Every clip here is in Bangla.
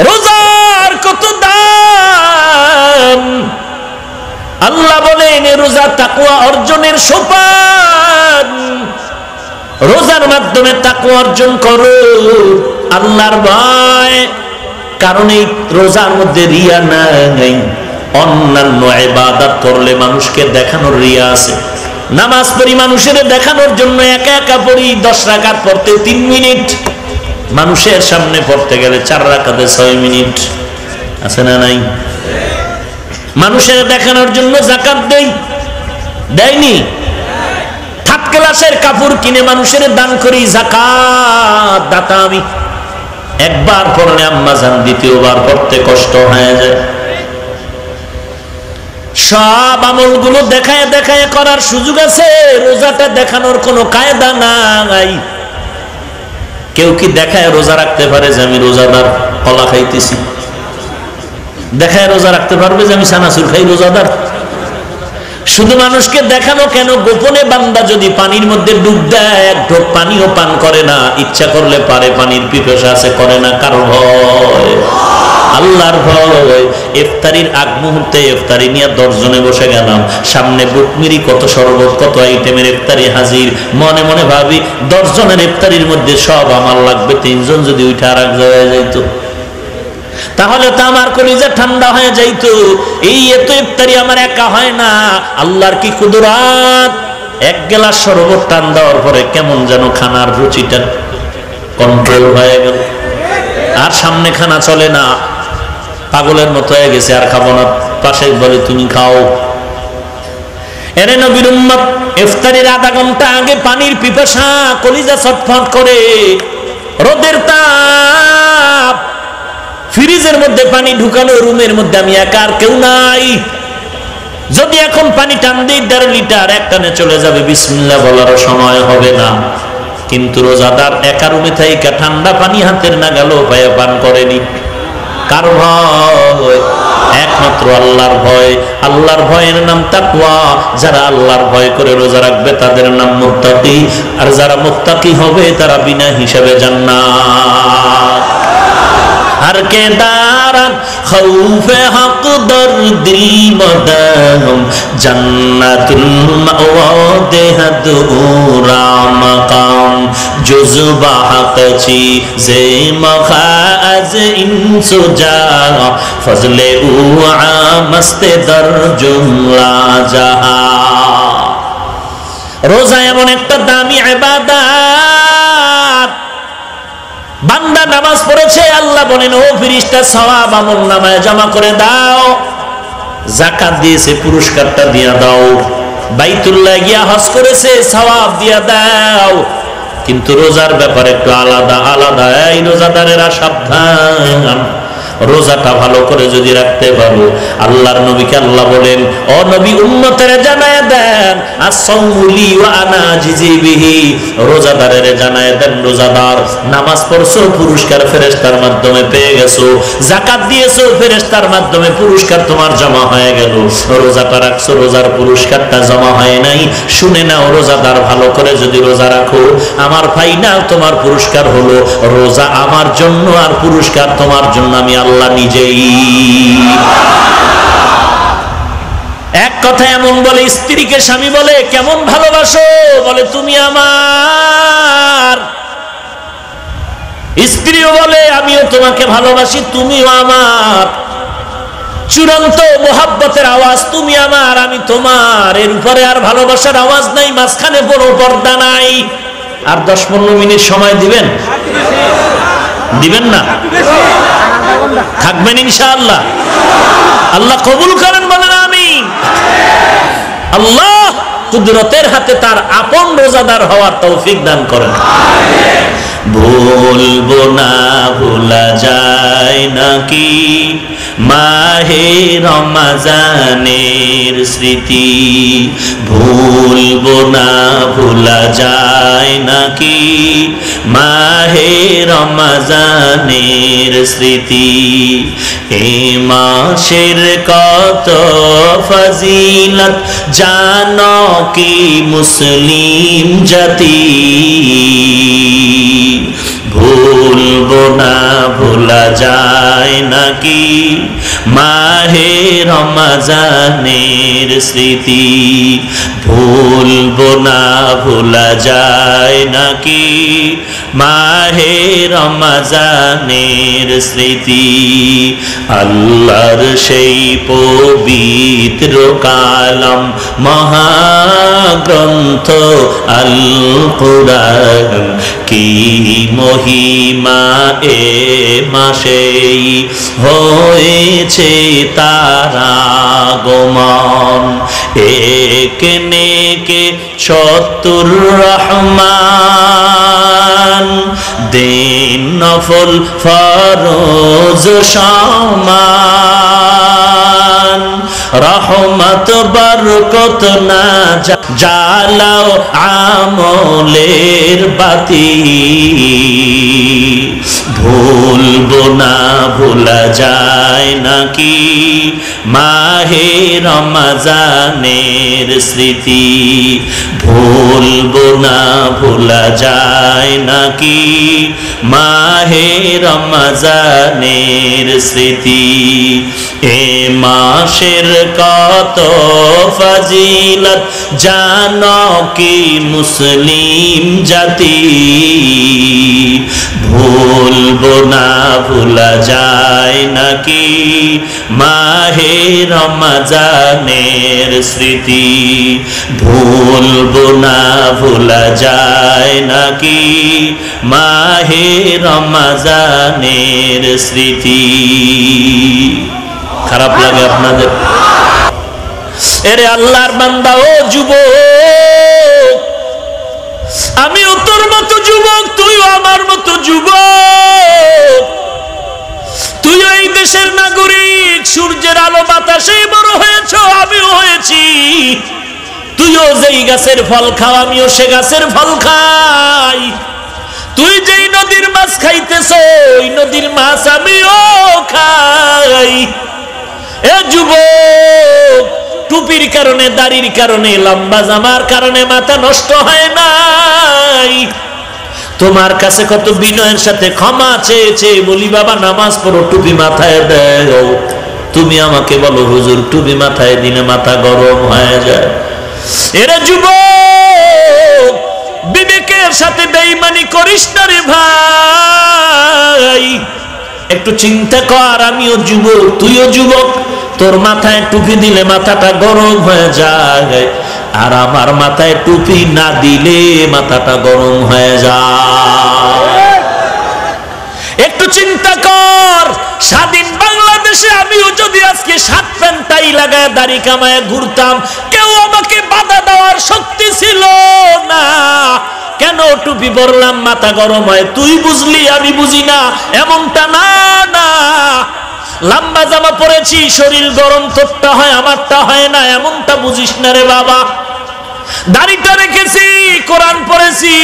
রোজার কত দাম। আল্লাহ বলেন রোজা তাকওয়া অর্জনের সোপান। রোজার মাধ্যমে তাকওয়া অর্জন করো, আল্লাহর ভয়। কারণ এই রোজার মধ্যে রিয়া নাই। অন্যান্য ইবাদত করলে মানুষকে দেখানোর রিয়া আছে। নামাজ পড়ি মানুষের দেখানোর জন্য, একা একা পড়ি 10 রাকাত পড়তে 3 মিনিট, মানুষের সামনে পড়তে গেলে 4 রাকাতে 6 মিনিট। আছে না নাই? মানুষের দেখানোর জন্য যাকাত দেয়নি। থার্ড ক্লাসের কাপড় কিনে মানুষের দান করি, যাকাত দাতা আমি। একবার পড়লে আম্মা জান দ্বিতীয়বার পড়তে কষ্ট হয়ে যায়। সব আমলগুলো দেখায় দেখায় করার সুযোগ আছে, রোজাটা দেখানোর কোনো কায়দা নাই। কেউ কি দেখায় রোজা রাখতে পারে যে আমি রোজাদার, কলা খাইতেছি? দেখায় রোজা রাখতে পারবে যে আমি সানাসুর খাই, রোজাদার? শুধু মানুষকে দেখানো কেন? গোপনে বান্দা যদি পানির মধ্যে ডুব দেয়, এক ঢোক পানিও পান করে না, ইচ্ছা করলে পারে, পানির পিপাসা আছে, করে না, কারো ভয়, আল্লাহর ভয়। ইফতারির আগ মুহূর্তে ইফতারি নিয়ে 10 জনে বসে গেলাম, সামনে বুটমিরি, কত শরবত, কত আইটেমের ইফতারি হাজির। মনে মনে ভাবি 10 জনের ইফতারির মধ্যে সব আমার লাগবে, 3 জন যদি উঠে আর এক জায়গায় যাইতো তাহলে তো আমার কলিজা ঠান্ডা হয়ে যাইতো। এই এত ইফতারি আমার একা হয় না, আল্লাহর কি কুদরত। এক গ্লাস শরবত টান দেওয়ার পরে কেমন যেন খানার রুচিটা কন্ট্রোল হয়ে গেল, আর সামনে খানা চলে না, পাগলের মতো হয়ে গেছে, আর খাবো না। পাশে বলে তুমি খাও। এরে নবীর উম্মত, ইফতারির আধা ঘন্টা আগে পানির পিপাসা, কলিজা ছটফট করে, রোদের তাপ, ফ্রিজের মধ্যে পানি ঢুকানো, রুমের মধ্যে আমি একা, আর কেউ নাই। যদি এখন পানি টান দিই 1.5 লিটার, এক টানে চলে যাবে, বিসমিল্লাহ বলারও সময় হবে না। কিন্তু রোজাদার একা রুমে থাইকা ঠান্ডা পানি হাতের নাগালেও পায়ে পান করেনি। কার ভয়? একমাত্র আল্লাহর ভয়। আল্লাহর ভয়ের নাম তাকওয়া। যারা আল্লাহর ভয় করে রোজা রাখবে তাদের নাম মুত্তাকি, আর যারা মুত্তাকি হবে তারা বিনা হিসাবে জান্নাত। हर के दारन खौफे हक दर दिल बदम जन्नतुल मअवा देहदूरा मकाम जुज़बा हक ची जे मखाज इंसुजा फजले उआ मस्ते दर जुमला जहा। रोजा एमन एकटा दामी इबादत। বান্দা নামাজ পড়েছে, আল্লাহ বলেন ও ফেরেশতা সওয়াব আমল নামায় জমা করে দাও। যাকাত দিয়েছে, পুরস্কারটা দিয়া দাও। বাইতুল্লাহ গিয়া হজ করেছে, সওয়াব দিয়া দাও। কিন্তু রোজার ব্যাপারে একটু আলাদা। এই রোজাদারেরা সাবধান, রোজাটা ভালো করে যদি রাখতে পারো, আল্লাহর নবীকে আল্লাহ বলেন ও নবী উম্মতের জানায় দেন as-সাওমু লি ওয়া আনা আজিজি বিহি। রোজাদারের জানায় দেন, রোজাদার নামাজ পড়ছো, পুরস্কার ফেরেশতার মাধ্যমে পেয়ে গেছো। যাকাত দিয়েছো, ফেরেশতার মাধ্যমে পুরস্কার তোমার জমা হয়ে গেল। রোজাটা রাখছো, রোজার পুরস্কারটা জমা হয় নাই। শুনে নাও, রোজাদার ভালো করে যদি রোজা রাখো, আমার ফাইনাল তোমার পুরস্কার হলো রোজা আমার জন্য, আর পুরস্কার তোমার জন্য আমি আল্লাহ নিজেই। এক কথা এমন বলে, স্ত্রীকে স্বামী বলে কেমন ভালোবাসো, বলে তুমি আমার। স্ত্রীও বলে আমিও তোমাকে ভালোবাসি, তুমিও আমার। চূড়ান্ত মোহাব্বতের আওয়াজ তুমি আমার, আমি তোমার। এর উপরে আর ভালোবাসার আওয়াজ নাই, মাঝখানে কোনো পর্দা নাই। আর 10-15 মিনিট সময় দিবেন? দিবেন না? থাকবেন ইনশাআল্লাহ? আল্লাহ কবুল করেন, বলেন আমিন। আল্লাহ কুদরতের হাতে তার আপন রোজাদার হওয়ার তৌফিক দান করেন। ভুলবো না, ভোলা যায় নাকি মাহে রমজানের স্মৃতি। ভুলবো না, ভোলা যায় নাকি মাহে রমজানের স্মৃতি। এ মাসের কত ফজিলত জানো কি মুসলিম জাতি। ভুল ভুলবো না ভোলা যায় নাকি মাহে রমজানের স্মৃতি, ভুলবো না ভোলা যায় নাকি মাহে রমজানের স্মৃতি। আল্লাহর সেই পবিত্র কালাম মহাগ্রন্থ আল কুরআন, কি মহিমা এ মাসেই হয়েছে তার আগমন। এক নেকে ৭০ রহমান, দিন নফল ফরজ সমান। রহমত বরকত না জ্বালাও আমলের বাতি, ভুলবো না ভোলা যায় নাকি মাহে রমজানের স্মৃতি, ভুলবো না ভোলা যায় নাকি মাহে রমজানের স্মৃতি। এ মাসের কত ফজিলত জানো কি মুসলিম জাতি, ভুলবো না ভোলা যায় নাকি মাহে রমজানের স্মৃতি, ভুলবো না ভোলা যায় নাকি মাহে রমজানের স্মৃতি। খারাপ লাগে আপনাদের? এরে আল্লাহর বান্দা ও যুবক, আমিও তোর মতো যুবক, তুইও আমার মতো যুবক। তুইও এই দেশের নাগরিক, সূর্যের আলো বাতাসে বড় হয়েছ, আমিও হয়েছি। তুইও যেই গাছের ফল খাও, আমিও সে গাছের ফল খাই। তুই যেই নদীর মাছ খাইতেছ, ওই নদীর মাছ আমিও খাই। এ যুবক, টুপির কারণে, দাড়ির কারণে, লম্বা জামার কারণে মাথা নষ্ট হয় নাই। তোমার কাছে কত বিনয়ের সাথে ক্ষমা চেয়ে চেয়ে বলি, বাবা নামাজ পড়ো, টুপি মাথায় দেও। তুমি আমাকে বলো, হুজুর টুপি মাথায় দিলে মাথা গরম হয়ে যায়। এরা যুবক, বিবেকের সাথে বেঈমানি করিস না রে ভাই। একটু চিন্তা কর, আমিও যুবক, তুইও যুবক। তোর মাথায় টুপি দিলে মাথাটা গরম হয়ে যায়, আর আমার মাথায় টুপি না দিলে মাথাটা গরম হয়ে যায়। একটু চিন্তা কর, স্বাধীন বাংলাদেশে আমিও যদি আজকে শার্ট প্যান্ট টাই লাগায় দাড়ি কামায় ঘুরতাম, কেউ আমাকে বাধা দেওয়ার শক্তি ছিল না। কেন টুপি পরলাম, মাথা গরম হয়, তুই বুঝলি আমি বুঝি না, এমনটা না। না, লম্বা জামা পরেছি, শরীর গরম, তোরটা হয় আমারটা হয় না, এমনটা বুঝিস না রে বাবা। দাড়িটা রেখেছি, কোরআন পড়েছি,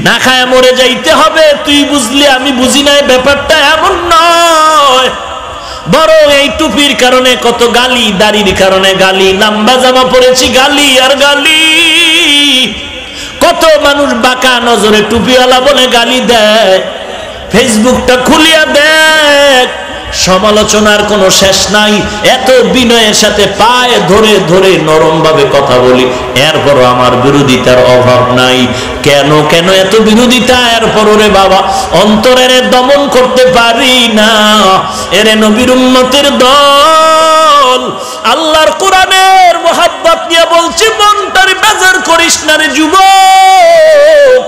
না খায় মরে যাইতে হবে, তুই বুঝলি আমি বুঝি না, ব্যাপারটা এমন নয়। বরং এই টুপির কারণে কত গালি, দাড়ির কারণে গালি, লম্বা জামা পরেছি গালি আর গালি। কত মানুষ বাঁকা নজরে টুপিওয়ালা বলে গালি দেয়। ফেসবুকটা খুলিয়া দেখ, সমালোচনার কোনো শেষ নাই। এত বিনয়ের সাথে পায়ে ধরে ধরে নরম ভাবে কথা বলি, এরপরও আমার বিরোধিতার অভাব নাই। কেন কেন এত বিরোধিতা? এরপরও রে বাবা অন্তরের দমন করতে পারি না। এরে নবীর উম্মতের দল, আল্লাহর কোরআনের মোহাব্বত নিয়ে বলছি, মনটারে বেজার করিস না রে যুবক।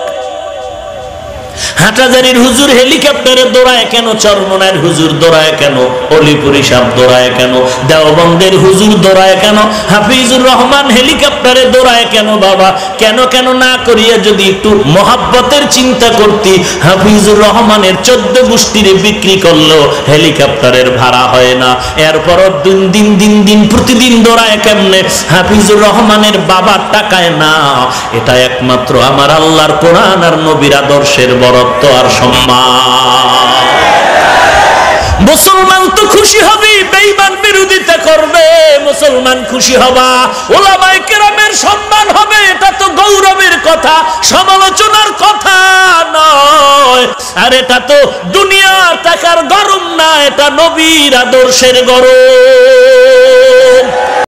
হাটাজারির হুজুর হেলিকপ্টারে দৌড়ায় কেন? চরমনার হুজুর দৌড়ায় কেন? অলিপুরি সাহেব দৌড়ায় কেন? দেওবন্দের হুজুর দৌড়ায় কেন? হাফিজুর রহমান হেলিকপ্টারে দৌড়ায় কেন? বাবা কেন কেন না করিয়া যদি একটু মহাব্বতের চিন্তা করতি, হাফিজুর রহমানের 14 গোষ্ঠীরে বিক্রি করলেও হেলিকপ্টারের ভাড়া হয় না। এরপরও দিন দিন দিন প্রতিদিন দৌড়ায় কেমনে? হাফিজুর রহমানের বাবার টাকায় না। এটা একমাত্র আমার আল্লাহর কোরআন আর নবীর আদর্শের বরত্ব আর সম্মান। মুসলমান তো খুশি হবে, বেঈমান বিরোধিতা করবে, মুসলমান খুশি হবা, ওলামায়ে কেরামের সম্মান হবে, এটা তো গৌরবের কথা, সমালোচনার কথা নয়। আর এটা তো দুনিয়ার টাকার গরম না, এটা নবীর আদর্শের গরম।